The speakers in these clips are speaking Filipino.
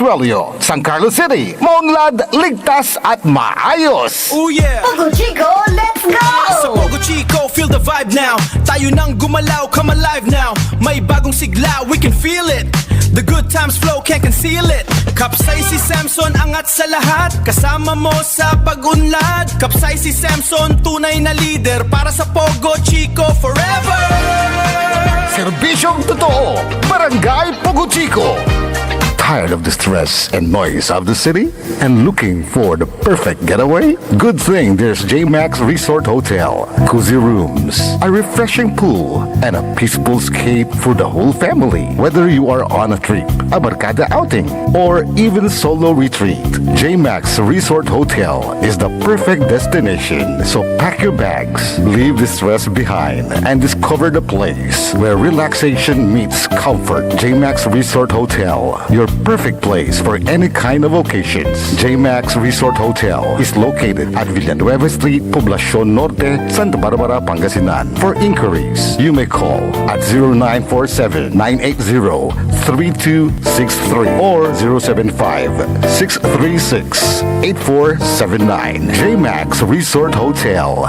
Consuelo, San Carlos City, maunlad, ligtas at maayos. Oh yeah! Pogo Chico, let's go! Sa Pogo Chico, feel the vibe now. Tayo nang gumalaw, come alive now. May bagong sigla, we can feel it. The good times flow, can't conceal it. Kapsay si Samson, angat sa lahat. Kasama mo sa pag-unlad. Kapsay si Samson, tunay na leader. Para sa Pogo Chico forever. Serbisyong totoo, Barangay Pogo Chico. Tired of the stress and noise of the city? And looking for the perfect getaway? Good thing there's JMax Resort Hotel. Cozy rooms, a refreshing pool, and a peaceful escape for the whole family. Whether you are on a trip, a barkada outing, or even solo retreat, JMax Resort Hotel is the perfect destination. So pack your bags, leave the stress behind, and discover the place where relaxation meets comfort. JMax Resort Hotel, your perfect place for any kind of occasions. JMax Resort Hotel is located at Villanueva Street, Poblacion Norte, Santa Barbara, Pangasinan. For inquiries, you may call at 0947-980-3263 or 075-636-8479. JMax Resort Hotel.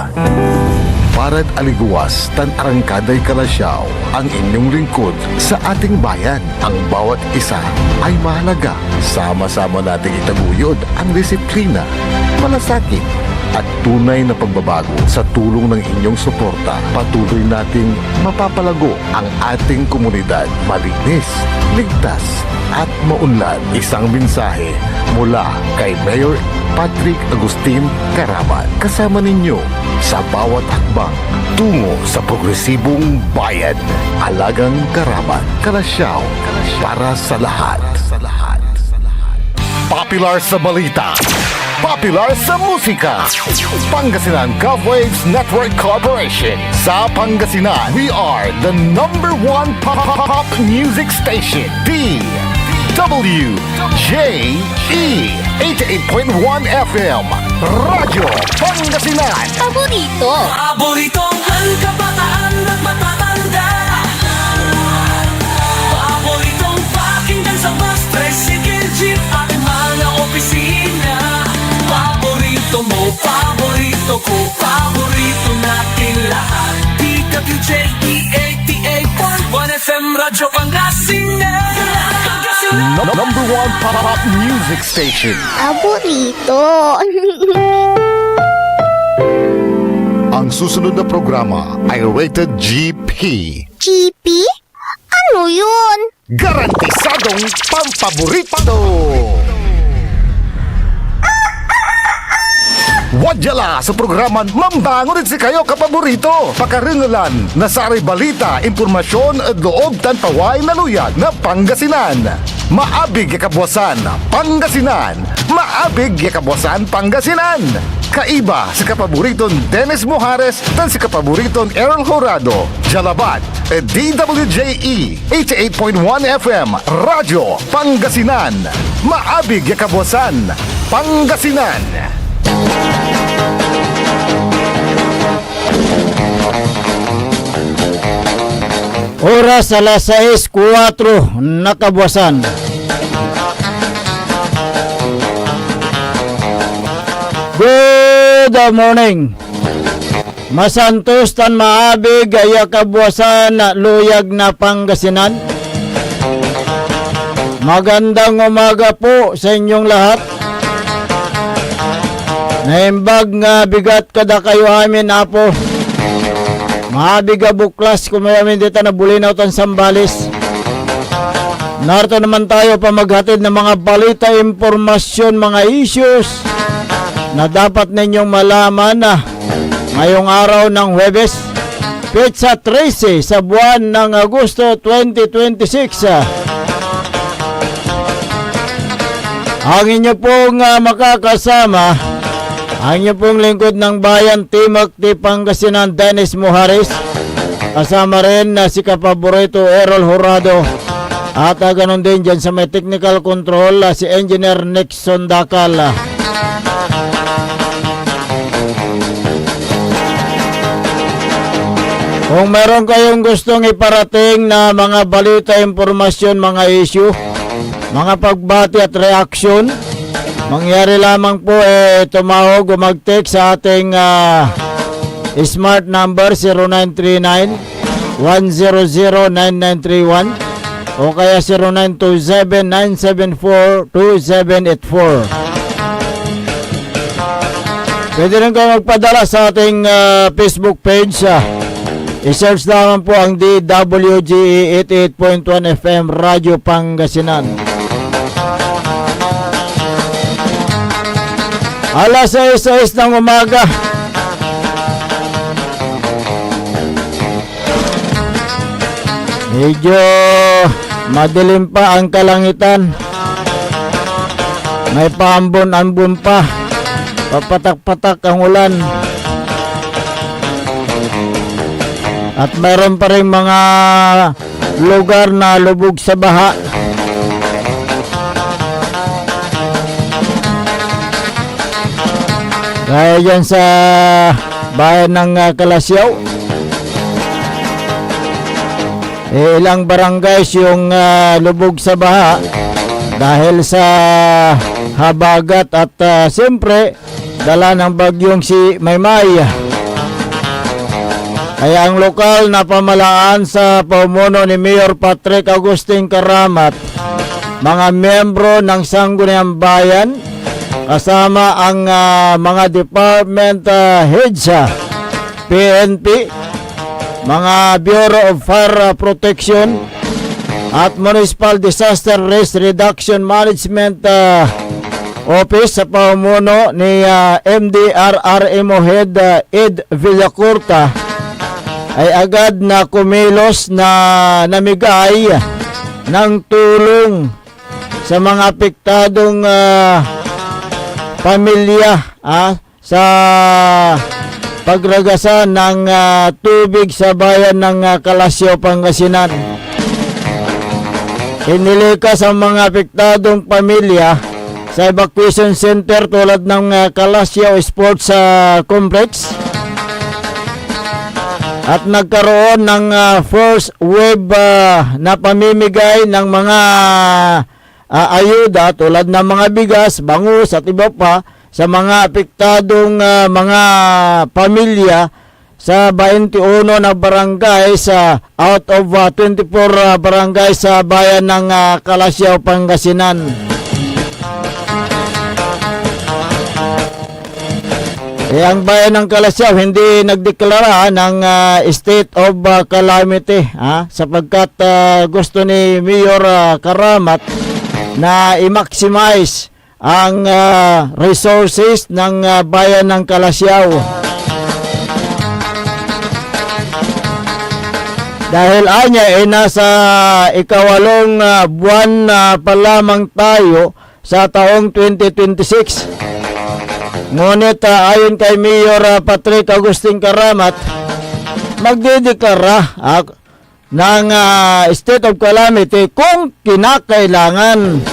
Parad aliguas tan arangkaday kalasyaw ang inyong lingkod sa ating bayan. Ang bawat isa ay mahalaga. Sama-sama nating itaguyod ang disiplina, malasakit at tunay na pagbabago. Sa tulong ng inyong suporta, patuloy nating mapapalago ang ating komunidad. Malinis, ligtas at maunlad. Isang mensahe mula kay Mayor Patrick Agustin Caraman. Kasama ninyo sa bawat hakbang tungo sa progresibong bayan. Alagang Caraman, Kalasyaw, para sa lahat. Popular sa balita, popular sa musika. Pangasinan Govwaves Network Corporation. Sa Pangasinan, we are the #1 pop music station. WJE 88.1 FM Radyo Pangasinan. Paboritong ang kabataan at matatanda. Paboritong pakinggan sa bus, tricycle, jeep at mga opisina. Paborito mo, paborito ko, paborito natin lahat. DWJE 88.1 FM Radyo Pangasinan. #1 pop music station. Paborito. Ang susunod na programa ay rated GP. GP? Ano yun? Garantisadong pampaborito. Wadyala sa programan Mambangon si kayo kapaborito. Pakaringalan na saray balita, impormasyon at loob tanpaway na luyag na Pangasinan. Maabig yakabwasan Pangasinan. Maabig yakabwasan Pangasinan. Kaiba si kapaboriton Dennis Mojares tan si kapaboriton Errol Horado. Jalabat DWJE 88.1 FM Radyo Pangasinan. Maabig yakabwasan Pangasinan. Oras alas 6:04 nakabuwasan. Good morning. Masantos tan maabig aya kabuwasan na luyag na Pangasinan. Magandang umaga po sa inyong lahat. Naimbag nga bigat kada kayo amin apo. Maabiga buklas kumayamin dito na bulinaw tan Sambales. Narito naman tayo pa maghatid ng mga balita, impormasyon, mga issues na dapat ninyong malaman na ngayong araw ng Huwebes, Petsa 13 sa buwan ng Agosto 2026. Ang inyo pong makakasama, ang inyo pong lingkod ng bayan, Timok T. Pangasinan, Dennis Mojares. Kasama rin na si kapaborito Errol Horado. At ganun din dyan sa may technical control, si Engineer Nixon Dakal. Kung meron kayong gustong iparating na mga balita, impormasyon, mga issue, mga pagbati at reaksyon, mangyari lamang po tumawag o mag-text sa ating smart number 0939-100-9931 o kaya 0927-974-2784. Pwede rin kayo magpadala sa ating Facebook page. I-search naman po ang DWGE 88.1 FM Radio Pangasinan. Alas 6 ng umaga. Medyo madilim pa ang kalangitan. May paambon-ambon pa. Papatak-patak ang ulan. At mayroon pa rin mga lugar na lubog sa baha. Kaya dyan sa bayan ng Kalasyaw, ilang barangays yung lubog sa baha dahil sa habagat at siyempre dala ng bagyong si Maymay. Kaya ang lokal na pamalaan sa pamuno ni Mayor Patrick Agustin Karamat, mga miyembro ng Sangguniang Bayan, kasama ang mga department heads, PNP, mga Bureau of Fire Protection at Municipal Disaster Risk Reduction Management Office sa pamuno ni MDRRMO Head Ed Villacorta ay agad na kumilos na namigay ng tulong sa mga apektadong pamilya sa pagragasan ng tubig sa bayan ng Kalasyaw, Pangasinan. Inilikas ang mga apektadong pamilya sa evacuation center tulad ng Kalasyaw Sports Complex at nagkaroon ng first wave na pamimigay ng mga ayuda tulad ng mga bigas, bangus at iba pa sa mga apektadong mga pamilya sa 21 na barangay sa out of 24 barangay sa bayan ng Kalasyaw, Pangasinan. Ang bayan ng Kalasyaw hindi nagdeklara ng state of calamity sapagkat gusto ni Mayor Karamat na i-maximize ang resources ng bayan ng Kalasyaw. Dahil anya nasa ikawalong buwan pa lamang tayo sa taong 2026. Ngunit ayon kay Mayor Patrick Agustin Karamat, magdideklara ng state of calamity kung kinakailangan.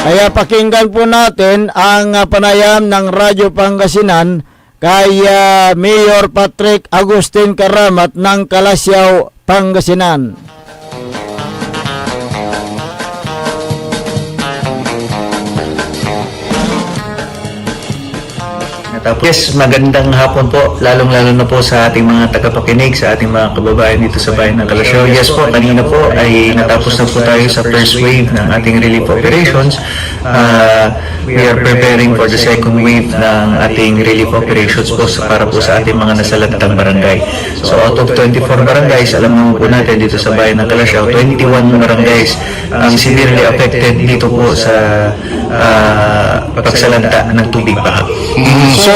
Kaya pakinggan po natin ang panayam ng Radyo Pangasinan kay Mayor Patrick Agustin Karamat ng Kalasyaw, Pangasinan. Yes, magandang hapon po, lalong-lalo na po sa ating mga tagapakinig, sa ating mga kababayan dito sa bayan ng Kalasyaw. Yes po, kanina po ay natapos na po tayo sa first wave ng ating relief operations. We are preparing for the second wave ng ating relief operations po para po sa ating mga nasalantang barangay. So out of 24 barangays, alam mo po natin dito sa bayan ng Kalasyaw, 21 barangays ang severely affected dito po sa pagsalanta ng tubig baha. So,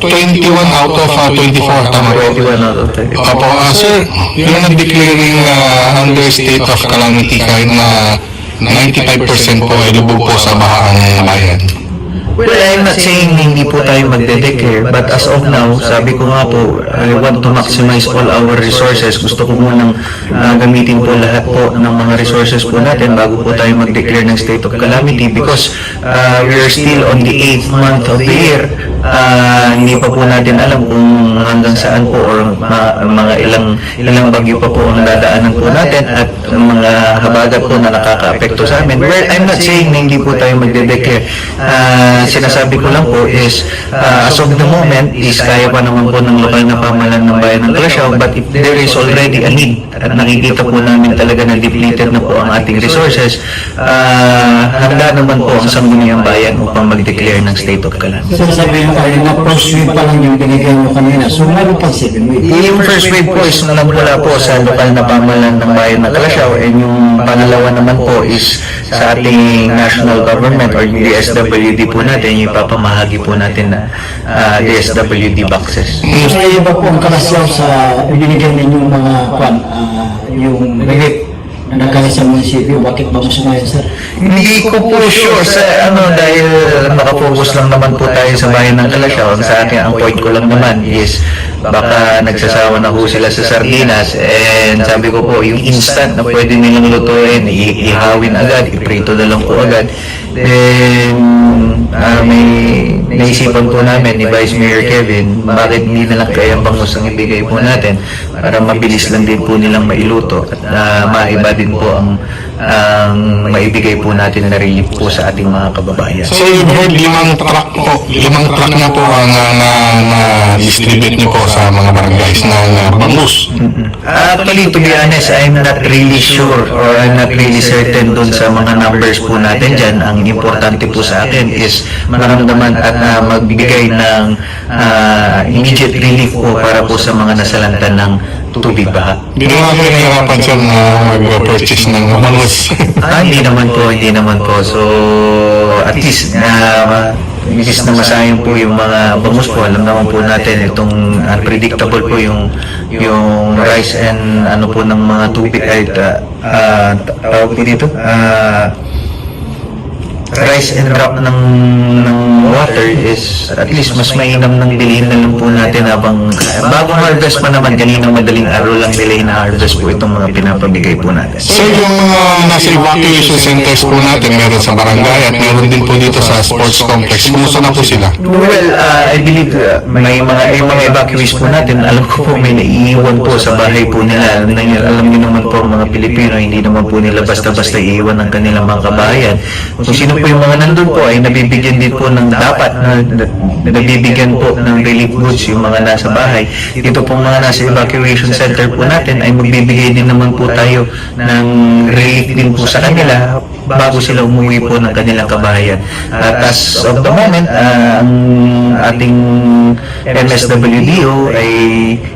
21 out of 24, tama po? 21 out of 24. Opo, sir, yung nag-declaring under state of calamity kahit na 95% po ay lubog po sa baha ang bayan. Well, I'm not saying hindi po tayo magde-declare, but as of now, sabi ko nga po, I want to maximize all our resources. Gusto ko munang gamitin po lahat po ng mga resources po natin bago po tayo mag-declare ng state of calamity because we are still on the 8th month of the year. hindi pa po natin alam kung hanggang saan po or mga ilang bagyo pa po ang dadaanan po natin at mga habagat po na nakaka-apekto sa amin. Well, I'm not saying na hindi po tayo magde-declare. Sinasabi ko lang po is as of the moment is kaya pa naman po ng lokal na pamahalaan ng bayan ng Calasiao, but if there is already a need at nakikita po namin talaga na depleted na po ang ating resources, handa naman po ang sangguniang bayan upang mag-declare ng state of calamity. Sasabihin mo kayo na first wave pa lang yung binigyan mo kanina. So, meron pang second wave. Yung first wave po is nagmula po sa lokal na pamahalaan ng bayan ng Calasiao, and yung pangalawa naman po is sa ating national government or yung DSWD po natin, yung ipapamahagi po natin na DSWD boxes. Sa iyo ba po ang Calasiao sa binigyan ninyong mga yung relief na nagkala sa munisipyo? Bakit ba gusto ngayon, sir? Hindi ko po sure sa dahil nakafocus lang naman po tayo sa bayan ng Calasiao. Sa akin, ang point ko lang naman is baka nagsasawa na po sila sa sardinas, and sabi ko po, yung instant na pwede nilang lutuin, ihawin agad, iprito na lang po agad. Then, may naisipan po namin ni Vice Mayor Kevin, bakit hindi na lang kaya bangus ang ibigay po natin para mabilis lang din po nilang mailuto at maiba din po ang maibigay po natin na relief po sa ating mga kababayan. So you've heard 5 truck na po ang na-distribute niyo po sa mga barangays ng bangus. Actually, to be honest, I'm not really sure or I'm not really certain dun sa mga numbers po natin dyan. Ang importante po sa akin is maramdaman at magbigay ng immediate relief po para po sa mga nasalanta ng tubig baha. Hindi naman kayo nahirapan siya na mag-purchase ng bangus. Hindi naman po. So, at least imbis na masayang po yung mga bangus po, alam naman po natin itong unpredictable po yung rise and po ng mga tubig ay tawag po dito rise and drop ng water is at least mas mainam ng bilhin na lang po natin habang bagong harvest pa naman, kaninang madaling araw lang delay na harvest po itong mga pinapabigay po natin. So yung mga nasa evacuation centers po natin, meron sa barangay at meron din po dito sa sports complex. Kumusta na po sila? Well, I believe may mga evacuees po natin, alam ko po may naiiwan po sa bahay po nila. Alam niyo naman po mga Pilipino, hindi naman po nila basta-basta iiwan ng kanilang mga kabahayan. Kung sino po yung mga nandun po ay nabibigyan din po ng dapat na nabibigyan po ng relief goods yung mga nasa bahay. Dito pong mga nasa evacuation center po natin ay magbibigay din naman po tayo ng relief din po sa kanila bago sila umuwi po ng kanilang kabahayan. At as of the moment, ang ating MSWDO ay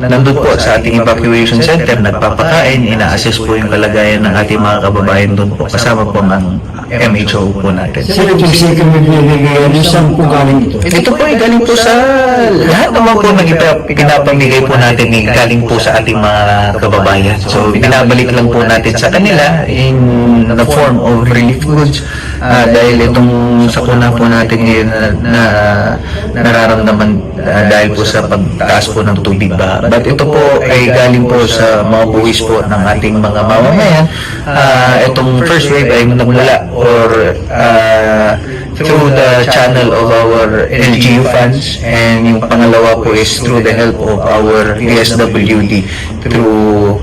nandun po sa ating evacuation center, nagpapakain, ina-assess po yung kalagayan ng ating mga kababayan doon po, kasama po ang MHO po natin. Sir, yung second wave nilagay, saan po galing ito? Ito po ay galing po sa lahat naman po ng pinapamigay po natin ay galing po sa ating mga kababayan. So, binabalik lang po natin sa kanila in the form of relief goods dahil itong sakuna po natin ngayon na nararamdaman dahil po sa pagtaas po ng tubig baha. But ito po ay galing po sa mga buwis po ng ating mga mamamayan. Itong first wave ay nagmula or through the channel of our LGU funds, and yung pangalawa po is through the help of our DSWD through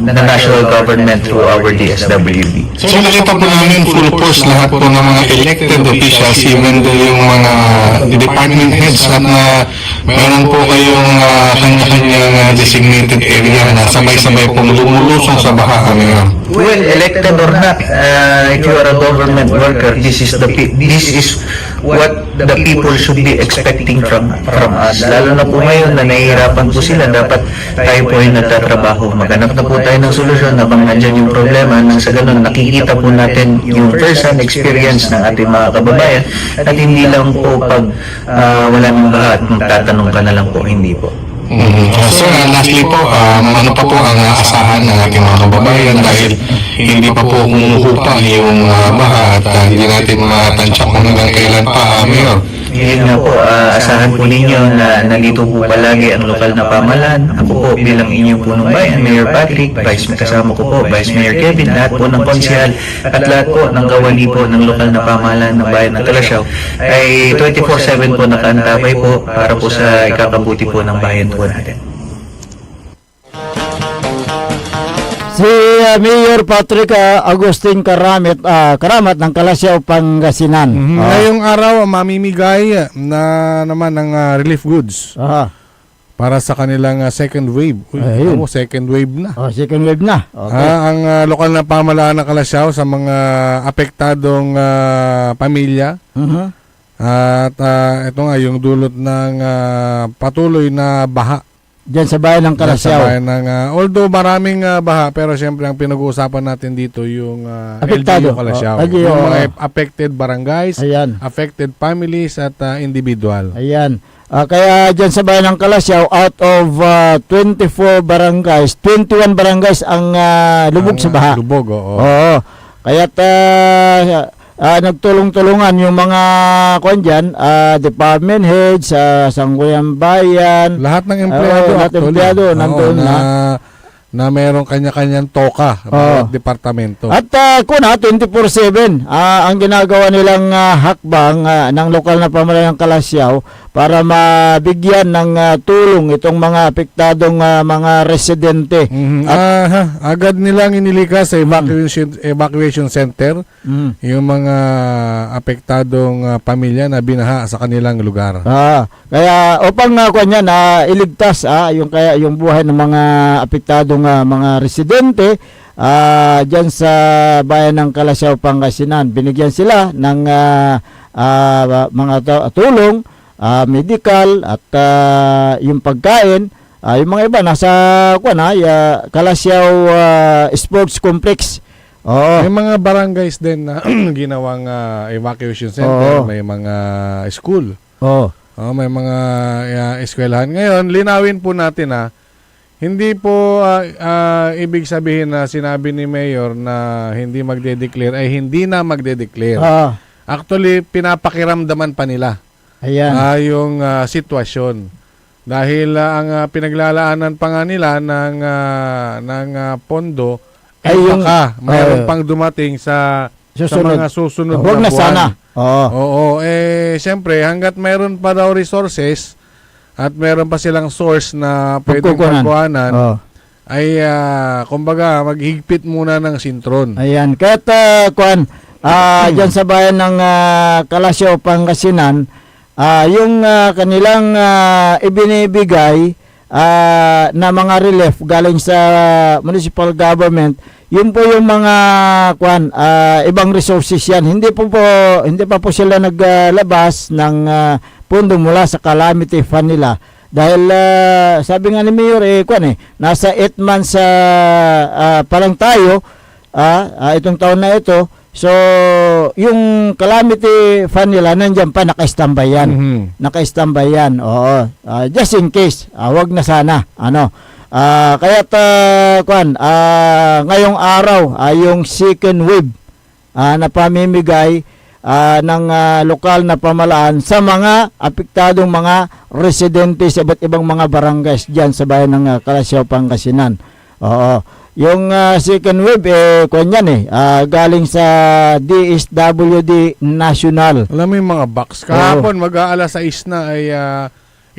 the national government through our DSWD. So nakita po namin full force lahat po ng mga elected officials, even though yung mga department heads at na meron po kayong kanya-kanyang designated area na sabay-sabay pong lumulusong sa baha ngayon. Well, elected or not, if you are a government worker, this is what the people should be expecting from us. Lalo na po ngayon na nahihirapan po sila, dapat tayo po ay nagtatrabaho. Maghanap na po tayo ng solusyon habang nandyan yung problema, nang sa ganun nakikita po natin yung first-hand experience ng ating mga kababayan at hindi lang po pag wala nang baha at magtatanong ka na lang po, hindi po. Sir, lastly po, ano pa po ang asahan ng ating mga kababayan dahil hindi pa po humuhupa yung baha at hindi natin matansya kung hanggang kailan pa, Mayor. Yun nga po, asahan po ninyo na nandito po palagi ang lokal na pamahalaan. Ako po bilang inyong punong bayan, Mayor Patrick, kasama ko po, Vice Mayor Kevin, lahat po ng konsehal at lahat po ng kawani po ng lokal na pamahalaan ng bayan ng Calasiao ay 24/7 po nakaantabay po para po sa ikakabuti po ng bayan po natin. Si Mayor Patrick Agustin Karamat ng Calasiao, Pangasinan. Ngayong araw, mamimigay na naman ng relief goods Aha. para sa kanilang second wave. Uy, Ayun. ako, second wave na. Oh, second wave na. Okay. Ang lokal na pamahalaan ng Calasiao sa mga apektadong pamilya. Mhm. At ito nga, yung dulot ng patuloy na baha. Diyan sa bayan ng Sa Calasiao. bayan ng, although maraming baha, pero siyempre ang pinag-uusapan natin dito yung Apektado. LGU Calasiao. LGU, Yung mga affected barangays, Ayan. affected families at individual. Ayan. Kaya dyan sa bayan ng Calasiao, out of 24 barangays, 21 barangays ang lubog sa baha. Lubog, oo. Oo. Kaya't nagtulong-tulungan yung mga dyan, department heads, Sangguniang Bayan, Lahat ng empleyado, lahat ng empleyado Oo, nandun na merong kanya-kanyang toka bawat departamento. At 24/7 ang ginagawa nilang hakbang ng lokal na pamahalaan ng Calasiao para mabigyan ng tulong itong mga apektadong mga residente. Agad nilang inilikas sa evacuation center yung mga apektadong pamilya na binaha sa kanilang lugar. Kaya upang iligtas yung buhay ng mga apektadong mga residente diyan sa bayan ng Calasiao, Pangasinan, binigyan sila ng mga tulong, medical at yung pagkain. Yung mga iba nasa Calasiao Sports Complex. Oo. May mga barangays din na ginawang evacuation center, may mga school. Oo. May mga eskwelahan. Ngayon, linawin po natin hindi po ibig sabihin na sinabi ni Mayor na hindi magde-declare ay hindi na magde-declare. Actually, pinapakiramdaman pa nila Ayan. yung sitwasyon. Dahil ang pinaglalaanan pa nga nila ng pondo ay Ay, mayroon pang dumating sa mga susunod Huwag na buwan. sana. Oo. Oo, siyempre, hanggat meron pa daw resources at meron pa silang source na pwedeng pagkuhanan, ay, kumbaga, maghigpit muna ng sintron. Ayan. Kahit, dyan sa bayan ng Calasiao, Pangasinan, yung kanilang ibinibigay na mga relief galing sa municipal government, yun po yung mga ibang resources yan. Hindi pa po sila naglabas ng pondo mula sa calamity fund nila. Dahil sabi nga ni Mayor nasa 8 months pa lang tayo itong taon na ito. So yung calamity fund nila nandiyan pa, naka-standby yan. Naka-standby yan. Oo. Just in case, wag na sana. Kaya't ngayong araw yung second wave na pamimigay ng lokal na pamahalaan sa mga apektadong mga residente sa iba't ibang mga barangays diyan sa bayan ng Calasiao, Pangasinan. Oo. Yung second wave galing sa DSWD National. Alam mo yung mga box. Kahapon, mag-aalas 6 na ay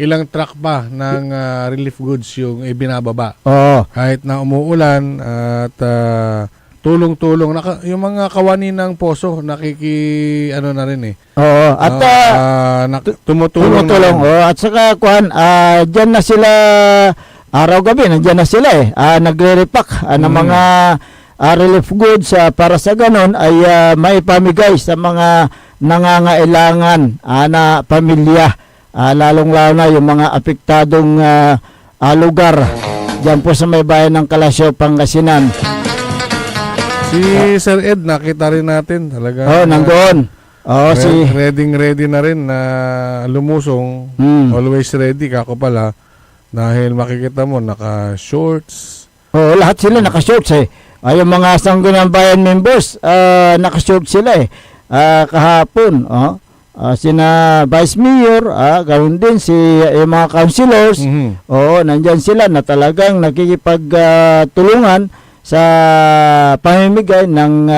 ilang truck pa ng relief goods yung ibinababa. Oo. Kahit na umuulan at tulong-tulong. Yung mga kawani ng poso, na rin Oo. At tumutulong. At saka dyan na sila araw-gabi, nandiyan na sila nagre-repack ng mga relief goods para sa ganon ay may pamigay sa mga nangangailangan na pamilya, lalong-lalo na yung mga apektadong lugar dyan po sa may bayan ng Calasiao, Pangasinan. Si Sir Ed, nakita rin natin talaga. Nandoon. Ready na rin na lumusong. Always ready, kako pala. Dahil makikita mo, naka-shorts. Lahat sila naka-shorts Yung mga Sangguniang Bayan members, nakashort sila kahapon. Sina Vice Mayor, ganoon din yung mga councilors. Oo, nandyan sila na talagang nakikipagtulungan sa pamimigay ng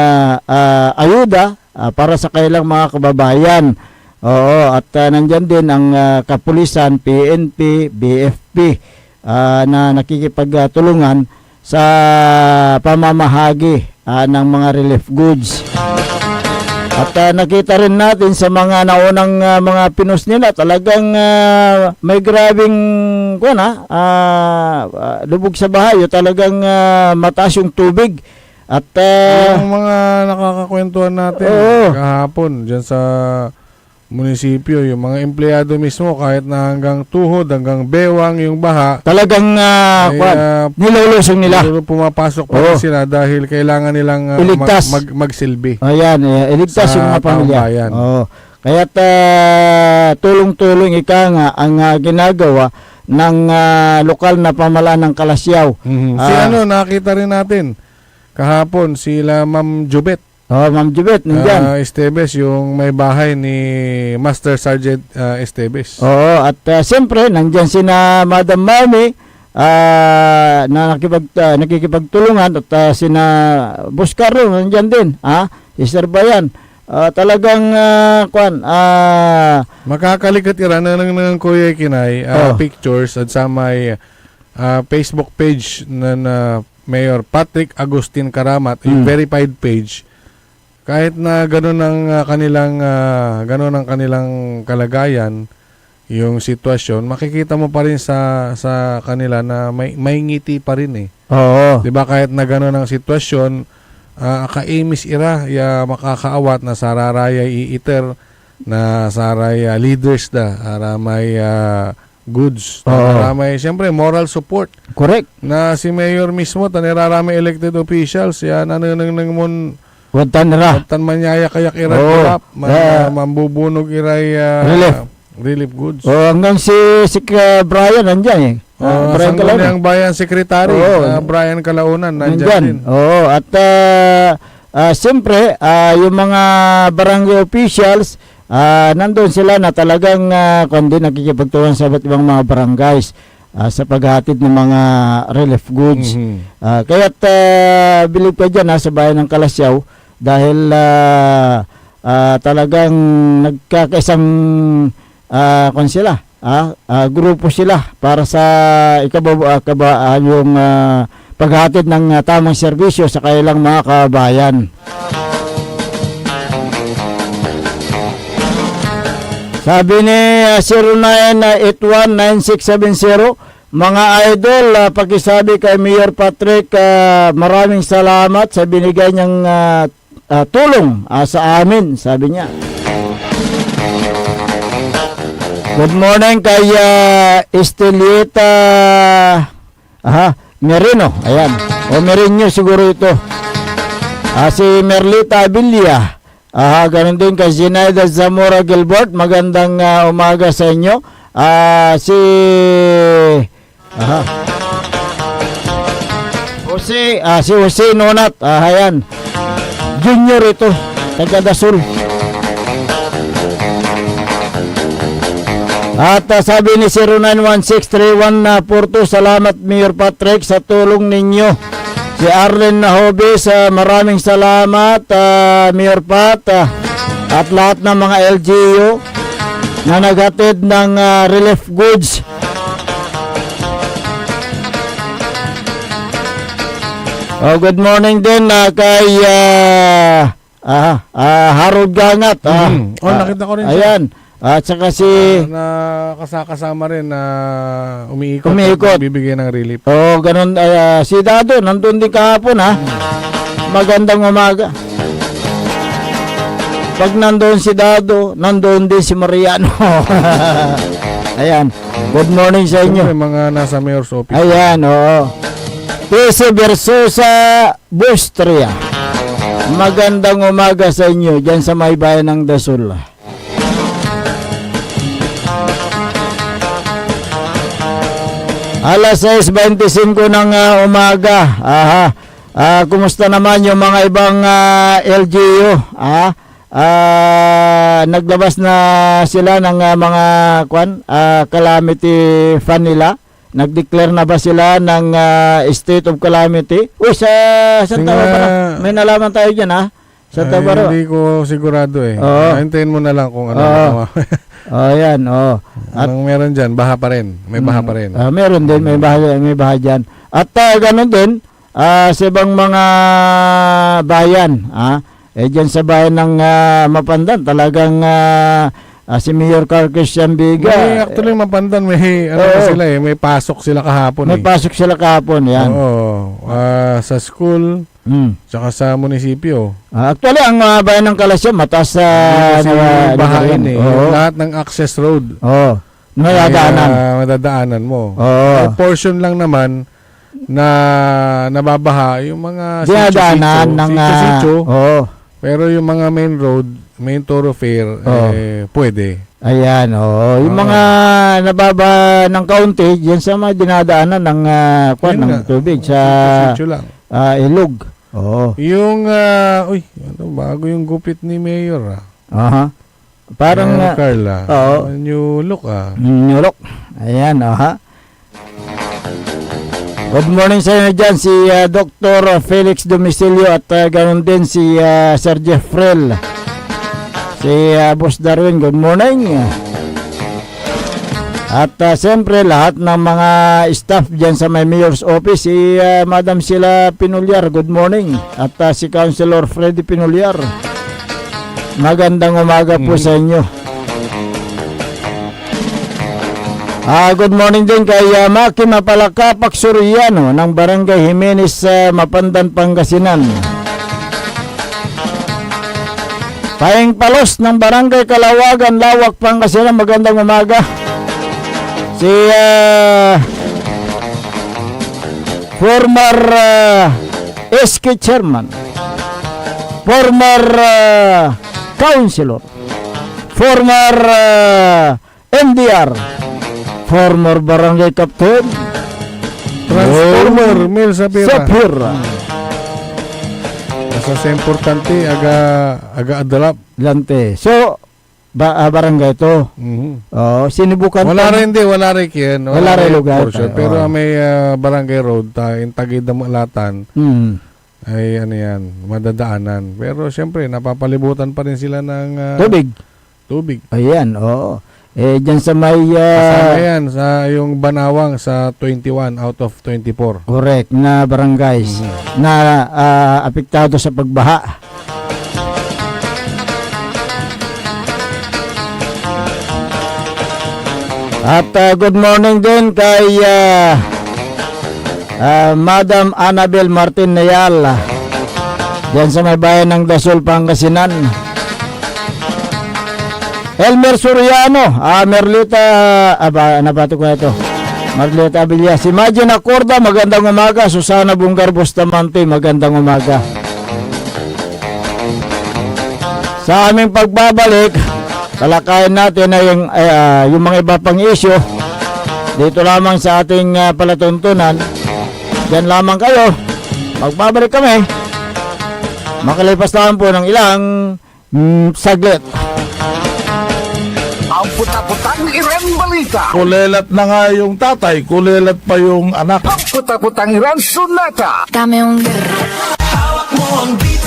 ayuda para sa kailang mga kababayan. Oo, at nandyan din ang kapulisan, PNP, BFP na nakikipagtulungan sa pamamahagi ng mga relief goods. At nakita rin natin sa mga naunang mga pinos nila, talagang may grabing lubog sa bahay, talagang mataas yung tubig. At Yung mga nakakakwentuhan natin kahapon dyan sa munisipyo, yung mga empleyado mismo, kahit na hanggang tuhod, hanggang bewang yung baha, talagang nilulusong nila. pumapasok pa rin sila dahil kailangan nilang Iligtas. magsilbi. Ayan, iligtas Sa yung mga pamilya. taong-bayan. Kaya't tulong-tulong ang ginagawa ng lokal na pamahalaan ng Kalasyaw. Si nakita rin natin kahapon, sila Ma'am Jubet. Ma'am Jubet, nandyan. Esteves, yung may bahay ni Master Sergeant Esteves. At siyempre, nandyan sina Madam Mami na nakikipagtulungan at sina Buscaro, nandyan din. Sir Bayan. Talagang, Makakalikat ira ng Kuya Kinay pictures at sa may Facebook page na Mayor Patrick Agustin Karamat, yung verified page. Kahit na gano'n ang kanilang kalagayan, yung sitwasyon, makikita mo pa rin sa kanila na may ngiti pa rin . 'Di ba, kahit na gano'n ang sitwasyon, kaimis ira ya makakaawat na sararaya iiter na saraya leaders aramay goods, aramay siyempre moral support. Correct. Na si Mayor mismo taniraramay elected officials yan nananang Watan manyaya kayak iray kurap, mambubunog iray relief goods. Hanggang si Brian nandyan Sangguniang Bayan Secretary, Brian Kalaunan, nandyan din. At siyempre, yung mga barangay officials, nandun sila na talagang kundi nakikipagtulungan sa iba't ibang mga barangays sa paghatid ng mga relief goods. Kaya't bilib ka dyan sa bayan ng Kalasyaw dahil talagang nagkakaisang grupo sila para sa yung paghatid ng tamang serbisyo sa kanilang mga kabayan. Sabi ni 09819670, mga idol, pakisabi kay Mayor Patrick, maraming salamat sa binigay niyang tulong sa amin, sabi niya. Good morning kay Estelieta Merino. Ayan. Merino siguro ito. Si Merlita Abilia. Ganun din kay Zinaida Zamora Gilbert. Magandang umaga sa inyo. Si Jose Nonat. Ayan. Junior ito. Taga Dasul. At sabi ni 09163142, salamat Mayor Patrick sa tulong ninyo. Si Arlen Nahobes, maraming salamat Mayor Pat, at lahat ng mga LGU na naghatid ng relief goods. Good morning din kay Harold Gangat. Nakita ko rin siya. Ayan. At saka si na kasama rin na umiikot. Bibigay ng relief. Ganun. Si Dado, nandun din kahapon Magandang umaga. Pag nandun si Dado, nandun din si Mariano. Ayan. Good morning sa inyo. May mga nasa mayor's office. Ayan, PC Versosa Bustria. Magandang umaga sa inyo dyan sa may bayan ng Dasul. Alas 6:25 ng umaga. Kumusta naman yung mga ibang LGU? Naglabas na sila ng mga calamity fund nila. Nag-declare na ba sila ng state of calamity? Uy, sa Santa Barbara. May nalaman tayo dyan, ha? Sa Santa Barbara. Hindi ko sigurado eh. Oo. Hintayin mo na lang kung ano. Yan, At Anong meron dyan? Baha pa rin. May baha pa rin. meron din, may baha dyan. At ganun din, sa ibang mga bayan, dyan sa bayan ng Mapandan, talagang si Mayor Carl Christian Biga. Actually, Mapandan, may sila eh. May pasok sila kahapon May pasok sila kahapon, yan. Oo. Sa school, tsaka sa munisipyo. Actually, ang bayan ng Kalasya, mataas sa bahain eh. Lahat ng access road. Madadaanan mo. May portion lang naman na nababaha yung mga dinadaanan ng sitio. Pero yung mga main road, main thoroughfare, pwede. Ayan, yung mga nababa ng kaunti, diyan sa mga dinadaanan ng ng tubig sa Sitio lang. ilog. Yung bago yung gupit ni Mayor. Parang Carla. New look New look. Ayan, Good morning sa inyo dyan, si Dr. Felix Domicilio at ganoon din si Sir Jeffrel. Si Boss Darwin, good morning. At siyempre lahat ng mga staff dyan sa may Mayor's Office, si Madam Sheila Pinulyar, good morning. At si Councilor Freddy Pinulyar, magandang umaga po sa inyo. Good morning din kay Maki Mapalakapak Soriano ng Barangay Jimenez sa Mapandan, Pangasinan. Paeng Palos ng Barangay Kalawagan, Lawak, Pangasinan, magandang umaga. Si former SK Chairman, former Councilor, former MDR, former Barangay Captain, Transformer, Mil Sapira. Sa importante, aga adalap. Lante. So, barangay to. Sinubukan. Wala rin yan. Wala rin lugar. Pero may barangay road, in Tagidamulatan, ay yan, madadaanan. Pero siyempre, napapalibutan pa rin sila ng tubig. Ayan, dyan sa may kasama yan sa yung Banawang sa 21 out of 24. Correct, na barangays na apektado sa pagbaha. At good morning din kay Madam Annabel Martin Nayal dyan sa may bayan ng Dasol, Pangasinan. Elmer Soriano, Merlita, nabato ko na ito. Merlita Abilia, si Majin Acorda, magandang umaga. Susana Bungar Bustamante, magandang umaga. Sa aming pagbabalik, talakayin natin na yung mga iba pang issue dito lamang sa ating palatuntunan. Diyan lamang kayo, magbabalik kami. Makalipas lang po ng ilang saglit. Ang puta-putang Iran balita. Kulelat na nga yung tatay, kulelat pa yung anak. Ang puta-putang Iran sunata. Hawak mo ang beat.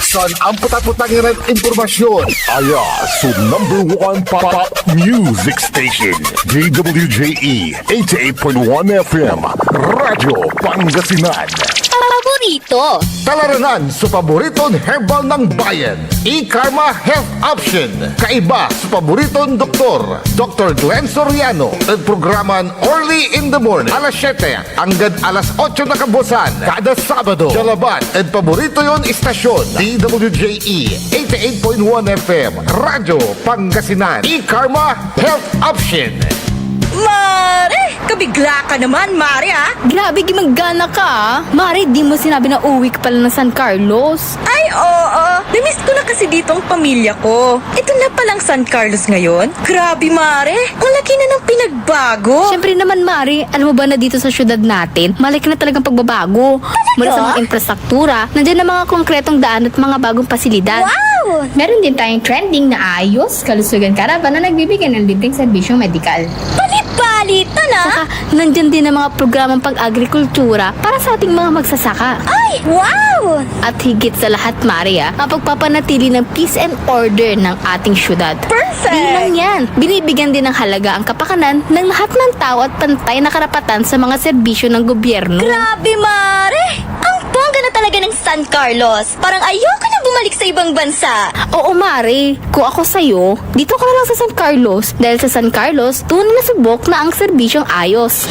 Son ang puta-putang Iran impormasyon. Aya sa #1 pop music station. DWJE 88.1 FM. Radyo Pangasinan. Paborito. Talaranan sa paboritong herbal ng bayan. E-Karma Health Option. Kaiba sa paboritong doktor. Dr. Glenn Soriano. At programan Early in the Morning. Alas 7 hanggang alas 8 na kabusan. Kada Sabado. Jalaban. At paborito yon istasyon. DWJE 88.1 FM. Radyo Pangasinan. E-Karma Health Option. Mare! Kabigla ka naman, Mare, ah! Grabe, gimaggana ka ah. Mari, di mo sinabi na uwi ka pala ng San Carlos. Ay, oo. Namiss ko na kasi dito ang pamilya ko. Ito na palang San Carlos ngayon. Grabe, Mare. Ang laki na ng pinagbago. Siyempre naman, Mari, alam mo ba na dito sa syudad natin, malaki na talagang pagbabago. Mula sa mga infrastruktura, nandiyan na mga konkretong daan at mga bagong pasilidad. Wow! Meron din tayong trending na ayos, kalusugan karavan na nagbibigay ng libreng serbisyong medikal. Palit-palitan, ah! Saka, nandyan din ang mga programang pag-agrikultura para sa ating mga magsasaka. Ay, wow! At higit sa lahat, Maria, ang pagpapanatili ng peace and order ng ating syudad. Perfect! Di lang yan, binibigyan din ng halaga ang kapakanan ng lahat ng tao at pantay na karapatan sa mga serbisyo ng gobyerno. Grabe, Mare! Ang bongga na talaga ng San Carlos. Parang ayoko na bumalik sa ibang bansa. Oo, Mari. Kung ako sa'yo, dito ka na lang sa San Carlos. Dahil sa San Carlos, tunay na subok na ang serbisyong ayos.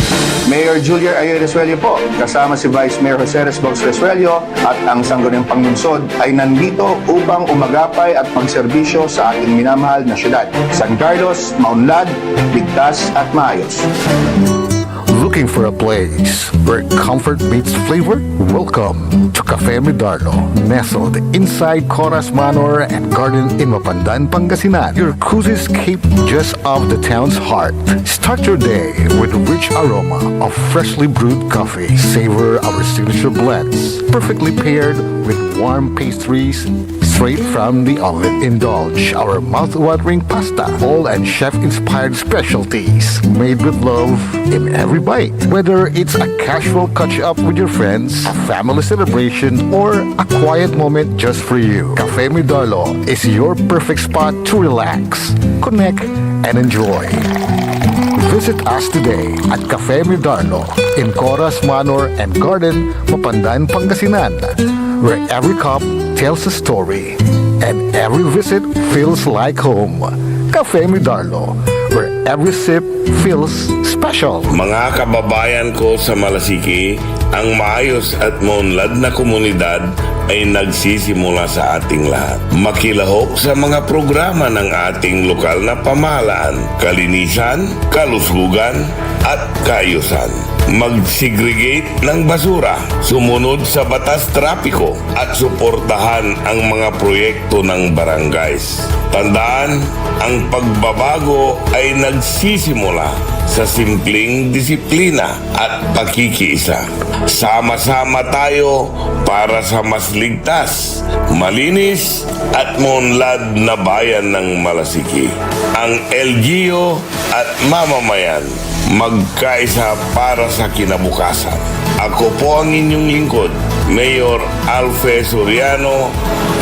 Mayor Julia Ayer Resuello po, kasama si Vice Mayor Jose Resbox Resuello at ang Sangguniang Panglungsod ay nandito upang umagapay at magserbisyo sa ating minamahal na syudad. San Carlos, maunlad, ligtas at maayos. Looking for a place where comfort meets flavor? Welcome to Cafe Medardo, nestled inside Coras Manor and Garden in Mapandan, Pangasinan. Your cozy escape just off the town's heart. Start your day with a rich aroma of freshly brewed coffee. Savor our signature blends, perfectly paired with warm pastries straight from the oven. Indulge our mouth-watering pasta, all and chef-inspired specialties made with love in every bite. Whether it's a casual catch-up with your friends, a family celebration, or a quiet moment just for you, Cafe Medardo is your perfect spot to relax, connect, and enjoy. Visit us today at Cafe Medardo in Coras Manor and Garden, Mapandan, Pangasinan, where every cup tells a story and every visit feels like home. Cafe Medardo, where every sip feels special. Mga kababayan ko sa Malasiki, ang maayos at maunlad na komunidad ay nagsisimula sa ating lahat. Makilahok sa mga programa ng ating lokal na pamahalaan, kalinisan, kalusugan, at kaayusan. Mag-segregate ng basura, sumunod sa batas trapiko, at suportahan ang mga proyekto ng barangays. Tandaan, ang pagbabago ay nagsisimula sa simpleng disiplina at pakikiisa. Sama-sama tayo para sa mas ligtas, malinis at maunlad na bayan ng Malasiki. Ang LGU at mamamayan magkaisa para sa kinabukasan. Ako po ang inyong lingkod, Mayor Alfe Soriano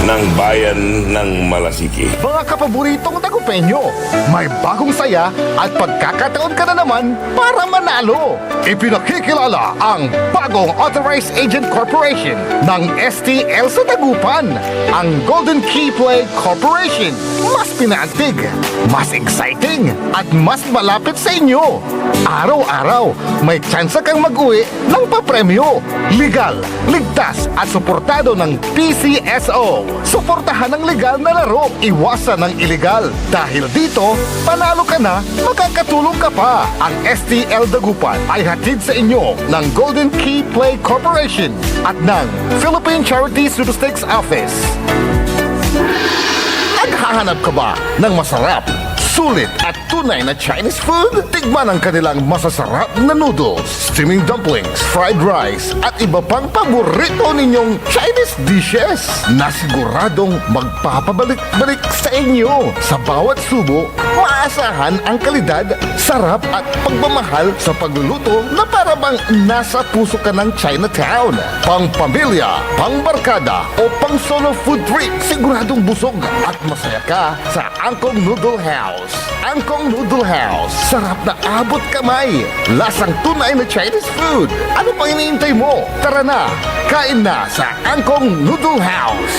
ng Bayan ng Malasiki. Mga kapaboritong tagupenyo, may bagong saya at pagkakataon ka na naman para manalo. Ipinakikilala ang bagong Authorized Agent Corporation ng STL sa Dagupan, ang Golden Key Play Corporation. Mas pinaantig, mas exciting, at mas malapit sa inyo. Araw-araw, may tsansa kang mag-uwi ng papremyo. Legal, ligtas at suportado ng PCSO. Suportahan ang legal na laro, iwasan ng illegal. Dahil dito, panalo ka na, makakatulong ka pa. Ang STL Dagupan ay hatid sa inyo ng Golden Key Play Corporation at ng Philippine Charity Statistics Office. Naghahanap ka ba ng masarap, sulit at tunay na Chinese food? Tikman ang kanilang masasarap na noodles, steaming dumplings, fried rice, at iba pang paborito ninyong Chinese dishes na siguradong magpapabalik-balik sa inyo. Sa bawat subo, maasahan ang kalidad, sarap at pagmamahal sa pagluluto na para bang nasa puso ka ng Chinatown. Pang pamilya, pang barkada o pang solo food trip, siguradong busog at masaya ka sa Angkong Noodle House. Angkong Noodle House, sarap na abot kamay, lasang tunay na Chinese food. Ano pang iniintay mo? Tara na, kain na sa Angkong Noodle House.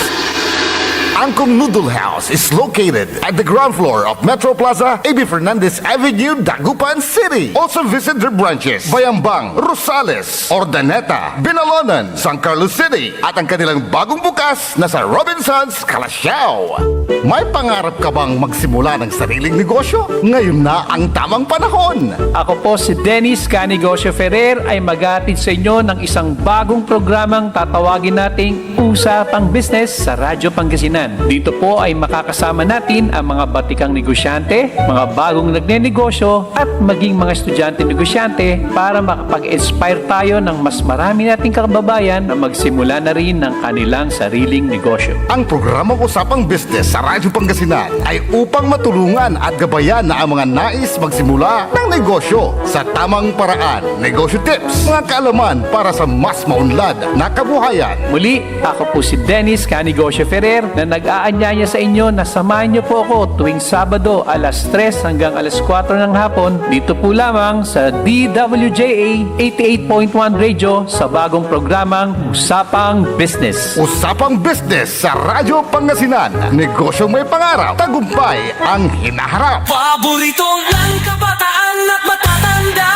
Angkong Noodle House is located at the ground floor of Metro Plaza, A.B. Fernandez Avenue, Dagupan City. Also visit their branches, Bayambang, Rosales, Ordaneta, Binalonan, San Carlos City, at ang kanilang bagong bukas na sa Robinsons, Calasiao. May pangarap ka bang magsimula ng sariling negosyo? Ngayon na ang tamang panahon. Ako po si Dennis Canegosio Ferrer ay mag-aatid sa inyo ng isang bagong programang tatawagin nating Usapang Business sa Radyo Pangasinan. Dito po ay makakasama natin ang mga batikang negosyante, mga bagong nagnenegosyo at maging mga estudyante negosyante para makapag-inspire tayo ng mas marami nating kababayan na magsimula na rin ng kanilang sariling negosyo. Ang programang Usapang Business sa Radyo Pangasinan ay upang matulungan at gabayan na ang mga nais magsimula ng negosyo sa tamang paraan. Negosyo tips, mga kaalaman para sa mas maunlad na kabuhayan. Muli, ako po si Dennis Canegosio Ferrer na nag-aanyaya sa inyo na samahan niyo po ako tuwing Sabado alas 3 hanggang alas 4 ng hapon dito po lamang sa DWJA 88.1 Radio sa bagong programang Usapang Business. Usapang Business sa Radyo Pangasinan. Negosyong may pangarap, tagumpay ang hinaharap. Paborito ng kabataan at matatanda.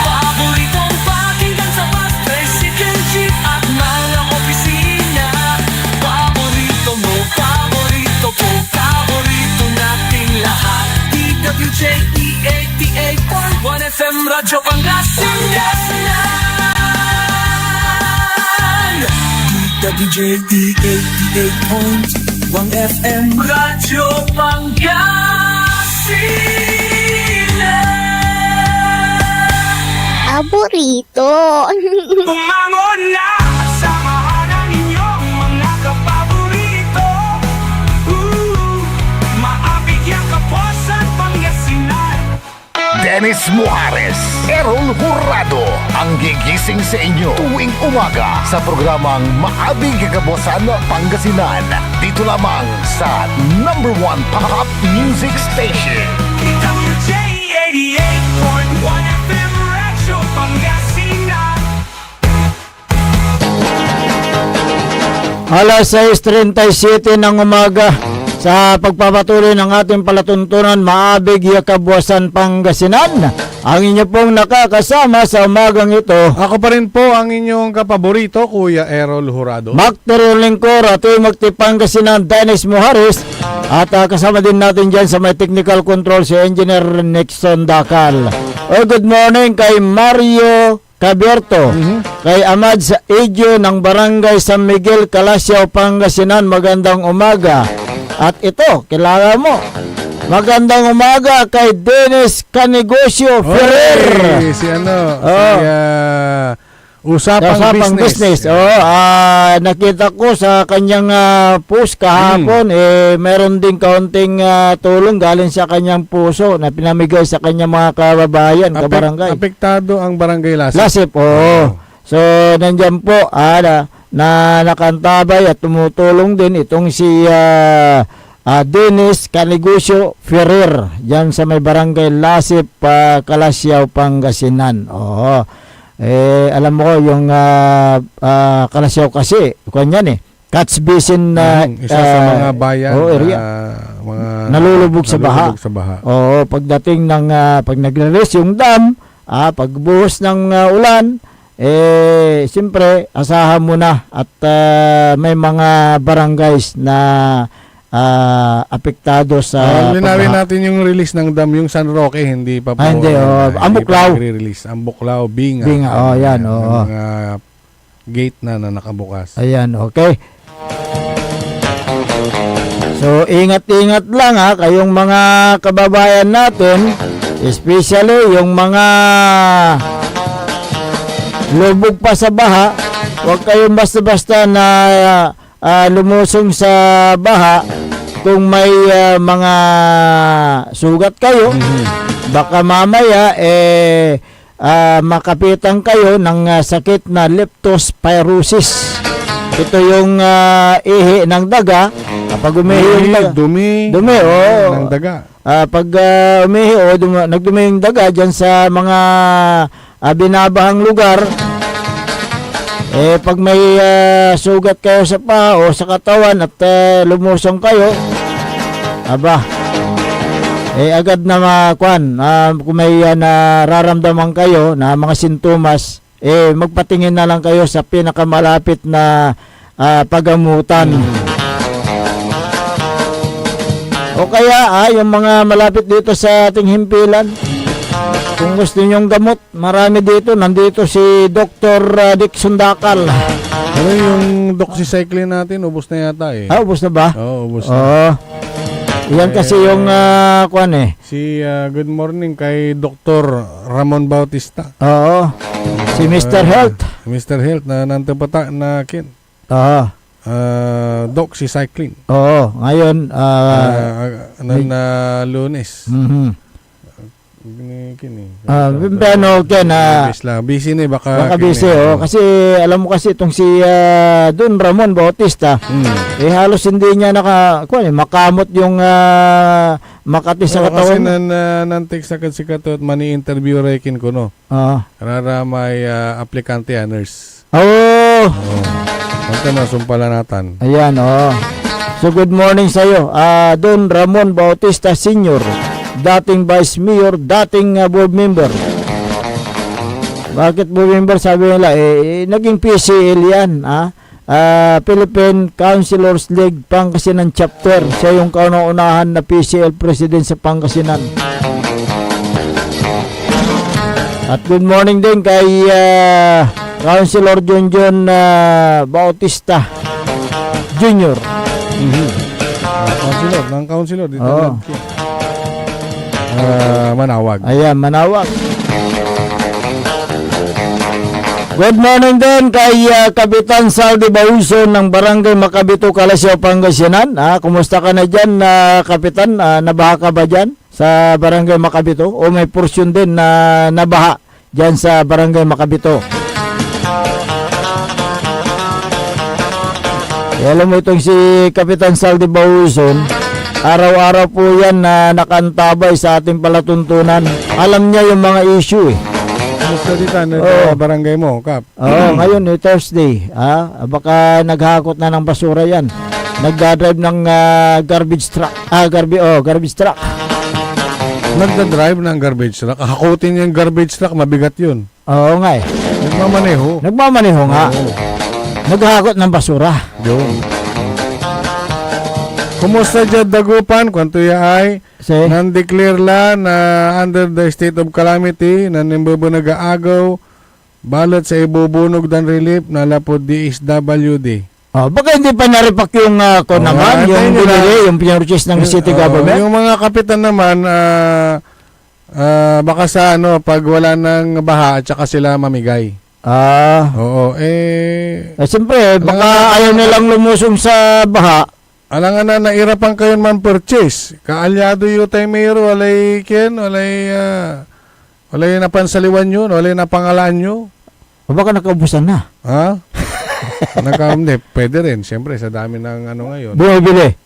Paboritong pakinggan sa bus, tricycle, jeep at mga opisina. Paborito mo, paborito ko, paborito nating lahat. DWJE 88.1 FM Radyo Pangasinan. DWJE 88.1 FM Radyo Pangasinan. Paborito. Bumangon na, samahan ang inyong mga kapaborito. Maabigyan ka po sa Pangasinan. Dennis Muhares, Errol Jurado, ang gigising sa inyo tuwing umaga sa programang Maabig Kagabosan Pangasinan. Dito lamang sa #1 Pop Music Station. DWJ 88.1 FM Radyo Pangasinan. Alas 6:37 ng umaga sa pagpapatuloy ng ating palatuntunan Maabig Kabuasan Pangasinan. Ang inyo pong nakakasama sa umagang ito, Ako pa rin po ang inyong kapaborito, Kuya Errol Jurado. Mactero Lingkor, Atoy Magti Pangasinan, Dennis Muhares. At kasama din natin dyan sa may technical control si Engineer Nixon Dakal. Good morning kay Mario Cabierto, kay Amad sa Edyo ng Barangay San Miguel, Calasiao, Pangasinan. Magandang umaga. At ito, kilala mo. Magandang umaga kay Dennis Canegosio Ferrer. Oy, si Usapang Business. Nakita ko sa kanyang post kahapon, meron din kaunting tulong galing sa kanyang puso na pinamigay sa kanyang mga kababayan, kabarangay. Apektado ang barangay Lasip. Lasip, So, nandyan po, na nakantabay at tumutulong din itong si Dennis Canegosio Ferrer dyan sa may barangay Lasip, Calasiao, Pangasinan. Alam mo ko yung Calasiao kasi kanyan Catch Basin isa sa mga bayan area. Mga nalulubog sa baha. Pagdating ng pag nagre-release yung dam, pagbuhos ng ulan, siyempre asahan mo na at may mga barangays na apektado sa linawin natin yung release ng dam, yung San Roque hindi pa po. Hindi, Ambuklao. Release Ambuklao, Binga. Yan, mga gate na nakabukas. Ayan, okay. So, ingat-ingat lang kayong mga kababayan natin, especially yung mga lubog pa sa baha. Huwag kayong basta-basta na lumusong sa baha. Kung may mga sugat kayo, baka mamaya makapitan kayo ng sakit na leptospirosis. Ito yung ihi ng daga. Kapag umihi yung daga, dumi ng daga. Pag umihi nagdumi yung daga dyan sa mga binabahang lugar, pag may sugat kayo sa paa o sa katawan at lumusong kayo, agad na kung may nararamdaman kayo na mga sintomas, magpatingin na lang kayo sa pinakamalapit na pagamutan. O kaya yung mga malapit dito sa ating himpilan. Kung gusto nyong gamot, marami dito. Nandito si Dr. Dick Sundakal. Pero yung doxycycline natin, ubos na yata eh. Ubos na ba? Oo, ubos na. Oo. Yan kasi yung kuan eh. Si good morning kay Dr. Ramon Bautista. Oo. Si Mr. Health. Mr. Health na nantapata na kin. Oo. Doxycycline. Oo. Ngayon, na Lunes. Pero Ken, busy na baka busy kasi alam mo kasi itong si Don Ramon Bautista halos hindi niya makamot yung Makati sa katawan. Kasi nantik sa kato at mani-interview rekin ko no. Rara may aplikante nurse. Ito na sumpalanatan. Ayan So good morning sa iyo, Don Ramon Bautista Sr., dating Vice Mayor, dating board member. Bakit board member? Sabi nila, naging PCL yan, Philippine Councilors League Pangasinan Chapter. Siya yung kauna-unahan na PCL President sa Pangasinan. At good morning din kay Councilor John Bautista Jr. Councilor dito. Manawag. Ayan, Manawag. Good morning din kay Kapitan Saldi Bauson ng Barangay Makabito, Calasiao, Pangasinan. Kumusta ka na dyan, Kapitan? Nabaha ka ba dyan sa Barangay Makabito? O may porsyon din na nabaha dyan sa Barangay Makabito? Alam mo itong si Kapitan Saldi Bauson, araw-araw po yan na nakantabay sa ating palatuntunan. Alam niya yung mga issue Gusto dito barangay mo, Kap? Ngayon Thursday. Baka naghakot na ng basura yan. Nagdadrive ng garbage truck. Garbage truck. Nagdadrive ng garbage truck? Hakutin yung garbage truck, mabigat yun. Oo nga Nagmamaneho nga. Naghakot ng basura. Yun. Kumusta dyan dagupan? Kwanto ay nan-declare la na under the state of calamity na nimbubo nag-aagaw balot sa ibubunog dan relief na lapod DSWD. Baka hindi pa naripak yung naman, yung binili, yung pinurchase ng city government? Yung mga kapitan naman, baka sa pag wala ng baha at saka sila mamigay. Siyempre, baka ayaw nilang lumusong sa baha. Alangan na nairapan kayo man purchase. Kaalyado yu tayo mayor, walay napansaliwan yun, walay napangalaan nyo. Baka nakaubusan na. Pwede rin. Siyempre, sa dami ng ngayon.